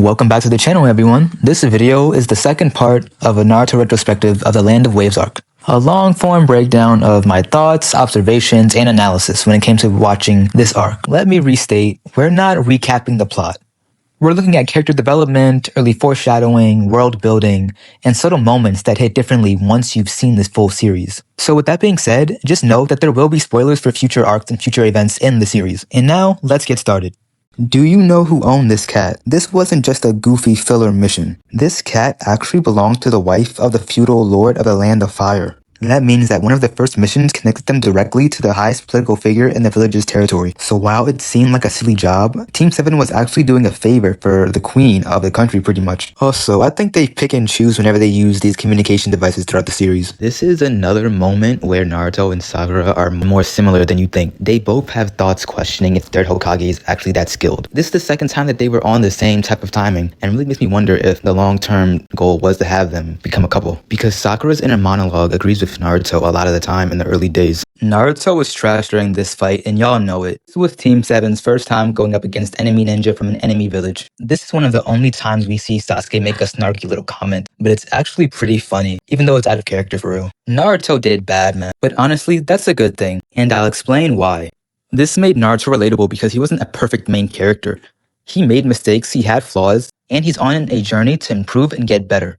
Welcome back to the channel, everyone. This video is the second part of a Naruto retrospective of the Land of Waves arc. A long-form breakdown of my thoughts, observations, and analysis when it came to watching this arc. Let me restate, we're not recapping the plot. We're looking at character development, early foreshadowing, world building, and subtle moments that hit differently once you've seen this full series. So with that being said, just know that there will be spoilers for future arcs and future events in the series. And now, let's get started. Do you know who owned this cat? This wasn't just a goofy filler mission. This cat actually belonged to the wife of the feudal lord of the Land of Fire. That means that one of the first missions connected them directly to the highest political figure in the village's territory. So while it seemed like a silly job, Team 7 was actually doing a favor for the queen of the country pretty much. Also, I think they pick and choose whenever they use these communication devices throughout the series. This is another moment where Naruto and Sakura are more similar than you think. They both have thoughts questioning if their Hokage is actually that skilled. This is the second time that they were on the same type of timing, and really makes me wonder if the long-term goal was to have them become a couple. Because Sakura's inner monologue agrees with Naruto a lot of the time in the early days. Naruto was trash during this fight, and y'all know it. This was Team 7's first time going up against enemy ninja from an enemy village. This is one of the only times we see Sasuke make a snarky little comment, but it's actually pretty funny, even though it's out of character for real. Naruto did bad, man, but honestly, that's a good thing, and I'll explain why. This made Naruto relatable because he wasn't a perfect main character. He made mistakes, he had flaws, and he's on a journey to improve and get better.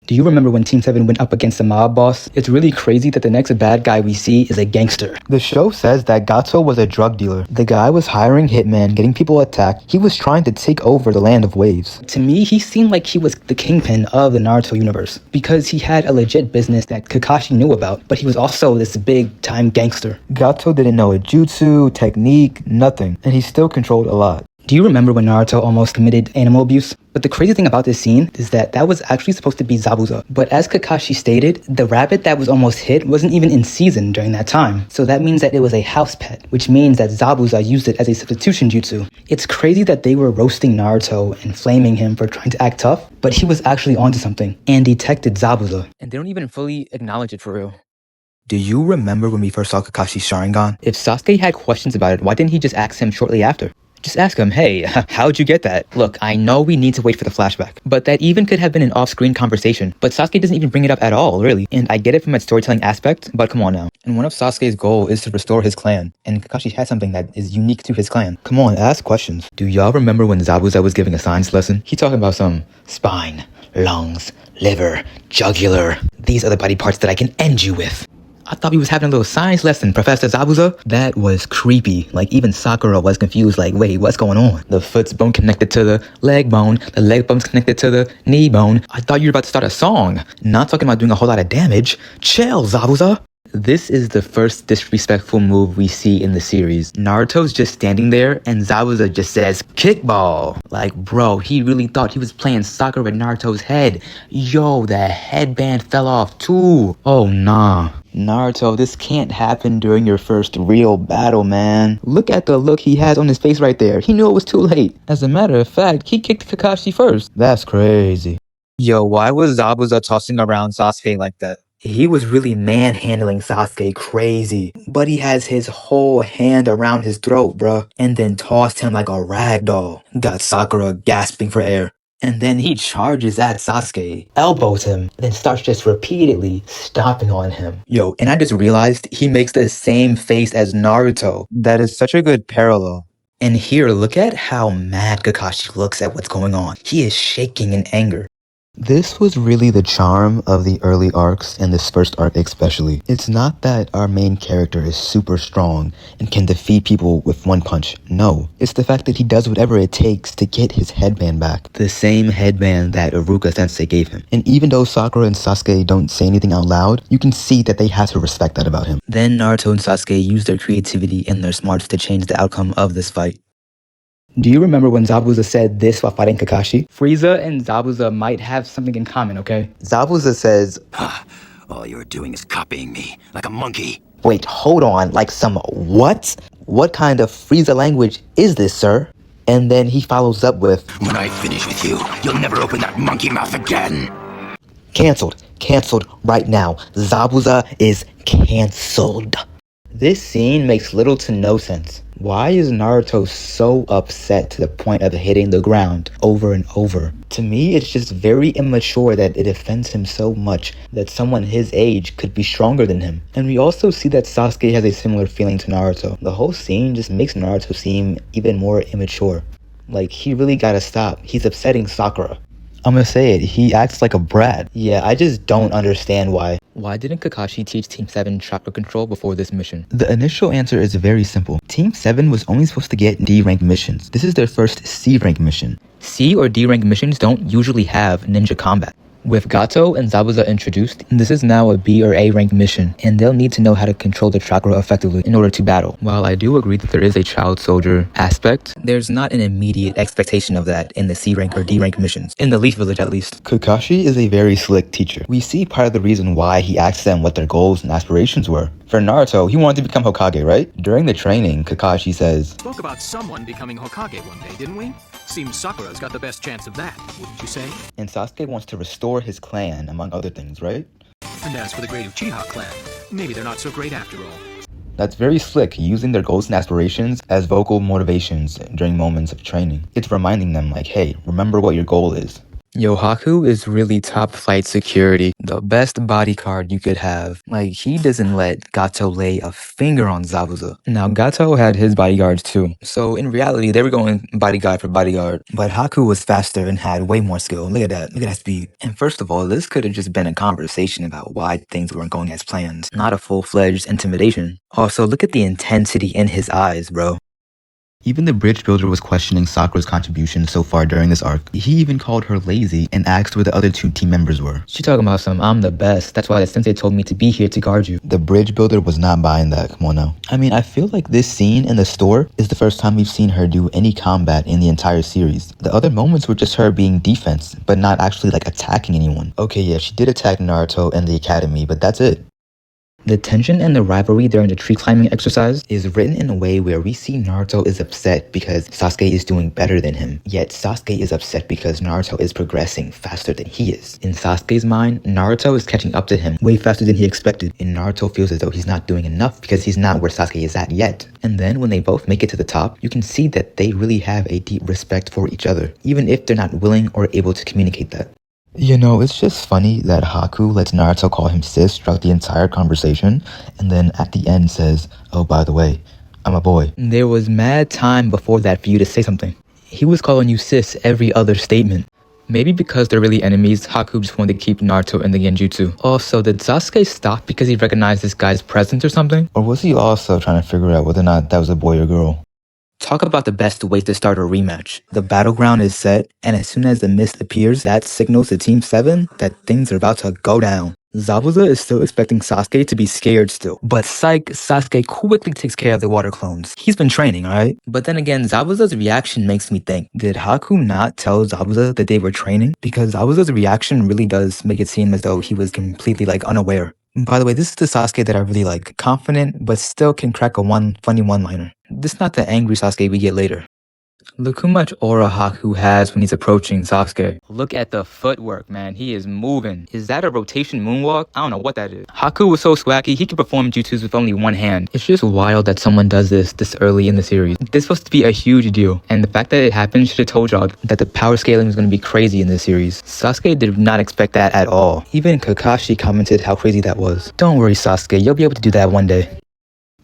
Do you remember when Team 7 went up against the mob boss? It's really crazy that the next bad guy we see is a gangster. The show says that Gato was a drug dealer. The guy was hiring hitmen, getting people attacked. He was trying to take over the Land of Waves. To me, he seemed like he was the kingpin of the Naruto universe because he had a legit business that Kakashi knew about, but he was also this big-time gangster. Gato didn't know a jutsu, technique, nothing, and he still controlled a lot. Do you remember when Naruto almost committed animal abuse? But the crazy thing about this scene is that was actually supposed to be Zabuza. But as Kakashi stated, the rabbit that was almost hit wasn't even in season during that time. So that means that it was a house pet, which means that Zabuza used it as a substitution jutsu. It's crazy that they were roasting Naruto and flaming him for trying to act tough, but he was actually onto something and detected Zabuza. And they don't even fully acknowledge it for real. Do you remember when we first saw Kakashi's Sharingan? If Sasuke had questions about it, why didn't he just ask him shortly after? Just ask him, hey, how'd you get that? Look, I know we need to wait for the flashback, but that even could have been an off-screen conversation. But Sasuke doesn't even bring it up at all, really. And I get it from its storytelling aspect, but come on now. And one of Sasuke's goals is to restore his clan, and Kakashi has something that is unique to his clan. Come on, ask questions. Do y'all remember when Zabuza was giving a science lesson? He talking about some spine, lungs, liver, jugular. These are the body parts that I can end you with. I thought he was having a little science lesson, Professor Zabuza. That was creepy. Like, even Sakura was confused, like, wait, what's going on? The foot's bone connected to the leg bone's connected to the knee bone. I thought you were about to start a song. Not talking about doing a whole lot of damage. Chill, Zabuza. This is the first disrespectful move we see in the series. Naruto's just standing there, and Zabuza just says, kickball. Like, bro, he really thought he was playing soccer with Naruto's head. Yo, the headband fell off too. Oh, nah. Naruto, this can't happen during your first real battle, man. Look at the look he has on his face right there. He knew it was too late. As a matter of fact, he kicked Kakashi first. That's crazy. Yo, why was Zabuza tossing around Sasuke like that? He was really manhandling Sasuke crazy, but he has his whole hand around his throat, bruh, and then tossed him like a rag doll. Got Sakura gasping for air. And then he charges at Sasuke, elbows him, then starts just repeatedly stomping on him. Yo, and I just realized he makes the same face as Naruto. That is such a good parallel. And here, look at how mad Kakashi looks at what's going on. He is shaking in anger. This was really the charm of the early arcs, and this first arc especially. It's not that our main character is super strong and can defeat people with one punch. No, it's the fact that he does whatever it takes to get his headband back. The same headband that Iruka Sensei gave him. And even though Sakura and Sasuke don't say anything out loud, you can see that they have to respect that about him. Then Naruto and Sasuke use their creativity and their smarts to change the outcome of this fight. Do you remember when Zabuza said this while fighting Kakashi? Frieza and Zabuza might have something in common, okay? Zabuza says, all you're doing is copying me, like a monkey. Wait, hold on, like some what? What kind of Frieza language is this, sir? And then he follows up with, when I finish with you, you'll never open that monkey mouth again. Cancelled right now. Zabuza is cancelled. This scene makes little to no sense. Why is Naruto so upset to the point of hitting the ground over and over? To me, it's just very immature that it offends him so much that someone his age could be stronger than him. And we also see that Sasuke has a similar feeling to Naruto. The whole scene just makes Naruto seem even more immature. Like, he really gotta stop. He's upsetting Sakura. I'm gonna say it, he acts like a brat. Yeah, I just don't understand why. Why didn't Kakashi teach Team 7 chakra control before this mission? The initial answer is very simple. Team 7 was only supposed to get D rank missions. This is their first C rank mission. C or D rank missions don't usually have ninja combat. With Gato and Zabuza introduced, this is now a B or A rank mission, and they'll need to know how to control the chakra effectively in order to battle. While I do agree that there is a child soldier aspect, there's not an immediate expectation of that in the C rank or D rank missions, in the Leaf Village at least. Kakashi is a very slick teacher. We see part of the reason why he asked them what their goals and aspirations were. For Naruto, he wanted to become Hokage, right? During the training, Kakashi says, Spoke about someone becoming Hokage one day, didn't we? Seems Sakura's got the best chance of that, wouldn't you say? And Sasuke wants to restore his clan, among other things, right? And as for the great Uchiha clan, maybe they're not so great after all. That's very slick, using their goals and aspirations as vocal motivations during moments of training. It's reminding them like, hey, remember what your goal is. Yo, Haku is really top flight security. The best bodyguard you could have. Like, he doesn't let Gato lay a finger on Zabuza. Now, Gato had his bodyguards too. So, in reality, they were going bodyguard for bodyguard. But Haku was faster and had way more skill. Look at that. Look at that speed. And first of all, this could have just been a conversation about why things weren't going as planned. Not a full-fledged intimidation. Also, look at the intensity in his eyes, bro. Even the bridge builder was questioning Sakura's contribution so far during this arc. He even called her lazy and asked where the other two team members were. She talking about some, I'm the best. That's why the sensei told me to be here to guard you. The bridge builder was not buying that. Come on now. I mean, I feel like this scene in the store is the first time we've seen her do any combat in the entire series. The other moments were just her being defense, but not actually like attacking anyone. Okay, yeah, she did attack Naruto and the academy, but that's it. The tension and the rivalry during the tree climbing exercise is written in a way where we see Naruto is upset because Sasuke is doing better than him, yet Sasuke is upset because Naruto is progressing faster than he is. In Sasuke's mind, Naruto is catching up to him way faster than he expected, and Naruto feels as though he's not doing enough because he's not where Sasuke is at yet. And then when they both make it to the top, you can see that they really have a deep respect for each other, even if they're not willing or able to communicate that. You know, it's just funny that Haku lets Naruto call him sis throughout the entire conversation, and then at the end says, oh, by the way, I'm a boy. There was mad time before that for you to say something. He was calling you sis every other statement. Maybe because they're really enemies, Haku just wanted to keep Naruto in the genjutsu. Also, did Sasuke stop because he recognized this guy's presence or something? Or was he also trying to figure out whether or not that was a boy or girl? Talk about the best way to start a rematch. The battleground is set, and as soon as the mist appears, that signals to Team 7 that things are about to go down. Zabuza is still expecting Sasuke to be scared still. But psych, Sasuke quickly takes care of the water clones. He's been training, alright? But then again, Zabuza's reaction makes me think, did Haku not tell Zabuza that they were training? Because Zabuza's reaction really does make it seem as though he was completely unaware. By the way, this is the Sasuke that I really like. Confident, but still can crack a funny one-liner. This is not the angry Sasuke we get later. Look how much aura Haku has when he's approaching Sasuke. Look at the footwork, man. He is moving. Is that a rotation moonwalk? I don't know what that is. Haku was so swaggy, he could perform jutsus with only one hand. It's just wild that someone does this early in the series. This is supposed to be a huge deal, and the fact that it happened should have told y'all that the power scaling was going to be crazy in this series. Sasuke did not expect that at all. Even Kakashi commented how crazy that was. Don't worry, Sasuke. You'll be able to do that one day.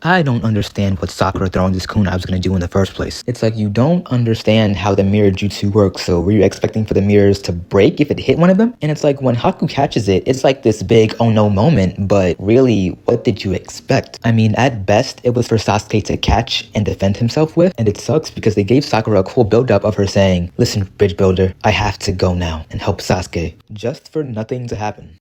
I don't understand what Sakura throwing this kunai was going to do in the first place. It's like you don't understand how the mirror jutsu works, so were you expecting for the mirrors to break if it hit one of them? And it's like when Haku catches it, it's like this big oh no moment, but really, what did you expect? I mean, at best, it was for Sasuke to catch and defend himself with, and it sucks because they gave Sakura a cool build-up of her saying, listen, bridge builder, I have to go now and help Sasuke, just for nothing to happen.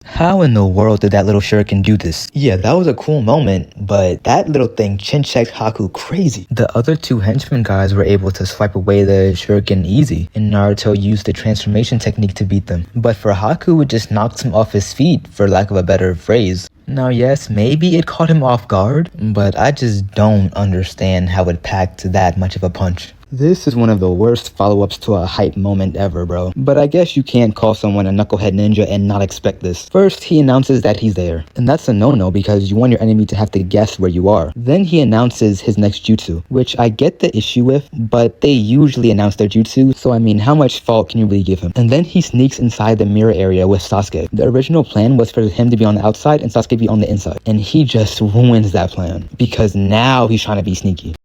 How in the world did that little shuriken do this? Yeah, that was a cool moment, but that little thing chin-checked Haku crazy. The other two henchmen guys were able to swipe away the shuriken easy, and Naruto used the transformation technique to beat them. But for Haku, it just knocked him off his feet, for lack of a better phrase. Now yes, maybe it caught him off guard, but I just don't understand how it packed that much of a punch. This is one of the worst follow-ups to a hype moment ever, bro. But I guess you can't call someone a knucklehead ninja and not expect this. First, he announces that he's there. And that's a no-no because you want your enemy to have to guess where you are. Then he announces his next jutsu, which I get the issue with, but they usually announce their jutsu, so I mean, how much fault can you really give him? And then he sneaks inside the mirror area with Sasuke. The original plan was for him to be on the outside and Sasuke be on the inside. And he just ruins that plan because now he's trying to be sneaky.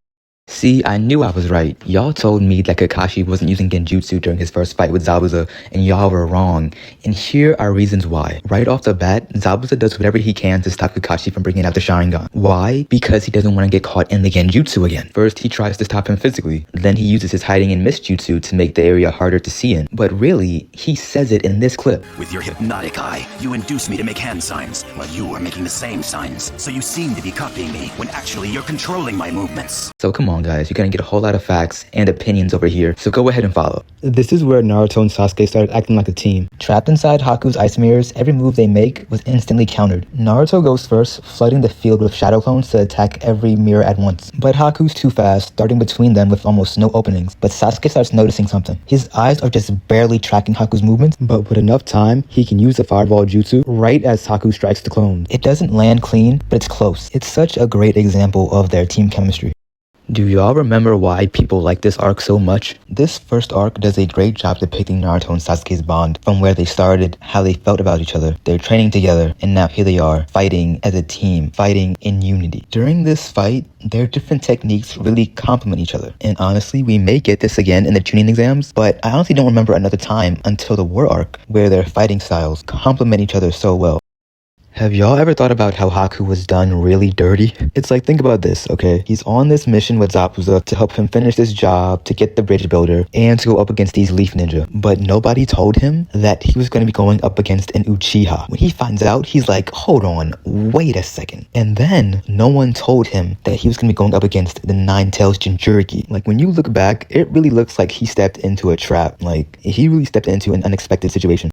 See, I knew I was right. Y'all told me that Kakashi wasn't using genjutsu during his first fight with Zabuza, and y'all were wrong. And here are reasons why. Right off the bat, Zabuza does whatever he can to stop Kakashi from bringing out the Sharingan. Why? Because he doesn't want to get caught in the genjutsu again. First, he tries to stop him physically. Then he uses his hiding and mist jutsu to make the area harder to see in. But really, he says it in this clip. With your hypnotic eye, you induce me to make hand signs, while you are making the same signs. So you seem to be copying me, when actually you're controlling my movements. So come on guys, you're gonna get a whole lot of facts and opinions over here, so go ahead and follow. This is where Naruto and Sasuke started acting like a team. Trapped inside Haku's ice mirrors, every move they make was instantly countered. Naruto goes first, flooding the field with shadow clones to attack every mirror at once. But Haku's too fast, starting between them with almost no openings. But Sasuke starts noticing something. His eyes are just barely tracking Haku's movements, but with enough time, he can use the fireball jutsu right as Haku strikes the clones. It doesn't land clean, but it's close. It's such a great example of their team chemistry. Do y'all remember why people like this arc so much? This first arc does a great job depicting Naruto and Sasuke's bond, from where they started, how they felt about each other, their training together, and now here they are, fighting as a team, fighting in unity. During this fight, their different techniques really complement each other. And honestly, we may get this again in the Chunin exams, but I honestly don't remember another time until the war arc where their fighting styles complement each other so well. Have y'all ever thought about how Haku was done really dirty? It's like, think about this, okay? He's on this mission with Zabuza to help him finish this job, to get the bridge builder, and to go up against these Leaf Ninja. But nobody told him that he was going to be going up against an Uchiha. When he finds out, he's like, hold on, wait a second. And then no one told him that he was going to be going up against the Nine Tails Jinchuriki. Like, when you look back, it really looks like he stepped into a trap. Like, he really stepped into an unexpected situation.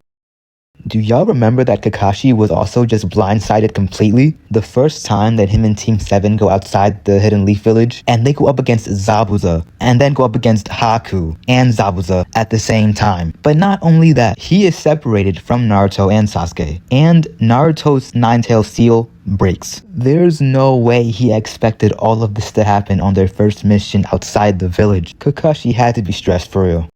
Do y'all remember that Kakashi was also just blindsided completely? The first time that him and Team 7 go outside the Hidden Leaf Village, and they go up against Zabuza, and then go up against Haku and Zabuza at the same time. But not only that, he is separated from Naruto and Sasuke, and Naruto's Nine-Tail Seal breaks. There's no way he expected all of this to happen on their first mission outside the village. Kakashi had to be stressed for real.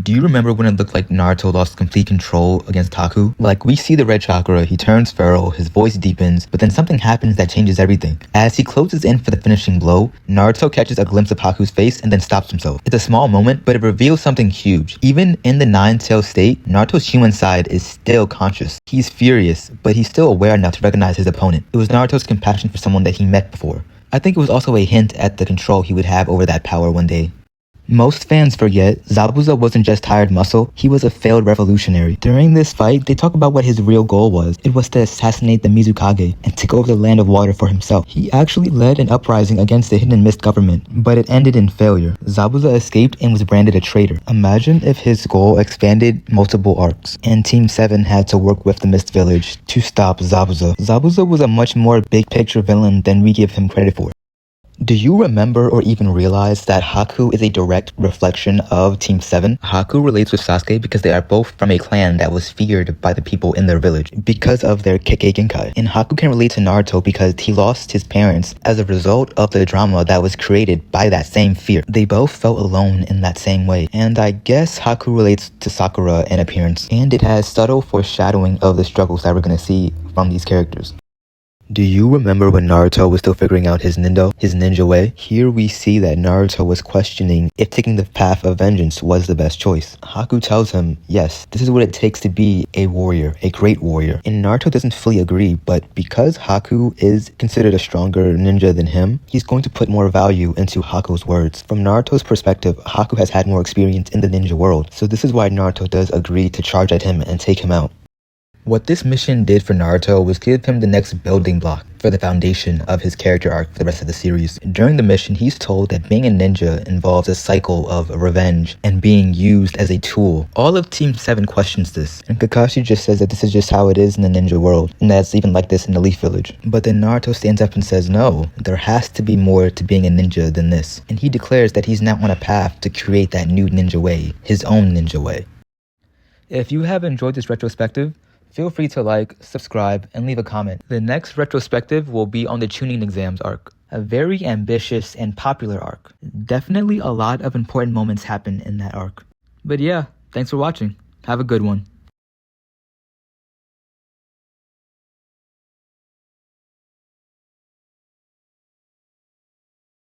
Do you remember when it looked like Naruto lost complete control against Haku? Like, we see the red chakra, he turns feral, his voice deepens, but then something happens that changes everything. As he closes in for the finishing blow, Naruto catches a glimpse of Haku's face and then stops himself. It's a small moment, but it reveals something huge. Even in the Nine-Tailed state, Naruto's human side is still conscious. He's furious, but he's still aware enough to recognize his opponent. It was Naruto's compassion for someone that he met before. I think it was also a hint at the control he would have over that power one day. Most fans forget, Zabuza wasn't just tired muscle, he was a failed revolutionary. During this fight, they talk about what his real goal was. It was to assassinate the Mizukage and take over the Land of Water for himself. He actually led an uprising against the Hidden Mist government, but it ended in failure. Zabuza escaped and was branded a traitor. Imagine if his goal expanded multiple arcs, and Team 7 had to work with the Mist Village to stop Zabuza. Zabuza was a much more big picture villain than we give him credit for. Do you remember or even realize that Haku is a direct reflection of Team 7? Haku relates with Sasuke because they are both from a clan that was feared by the people in their village because of their Kekkei Genkai. And Haku can relate to Naruto because he lost his parents as a result of the drama that was created by that same fear. They both felt alone in that same way. And I guess Haku relates to Sakura in appearance, and it has subtle foreshadowing of the struggles that we're going to see from these characters. Do you remember when Naruto was still figuring out his ninja way? Here we see that Naruto was questioning if taking the path of vengeance was the best choice. Haku tells him, yes, this is what it takes to be a warrior, a great warrior. And Naruto doesn't fully agree, but because Haku is considered a stronger ninja than him, he's going to put more value into Haku's words. From Naruto's perspective, Haku has had more experience in the ninja world, so this is why Naruto does agree to charge at him and take him out. What this mission did for Naruto was give him the next building block for the foundation of his character arc for the rest of the series. During the mission, he's told that being a ninja involves a cycle of revenge and being used as a tool. All of Team 7 questions this, and Kakashi just says that this is just how it is in the ninja world, and that's even like this in the Leaf Village. But then Naruto stands up and says, no, there has to be more to being a ninja than this. And he declares that he's now on a path to create that new ninja way, his own ninja way. If you have enjoyed this retrospective, feel free to like, subscribe, and leave a comment. The next retrospective will be on the Chunin exams arc, a very ambitious and popular arc. Definitely a lot of important moments happen in that arc. But yeah, thanks for watching. Have a good one.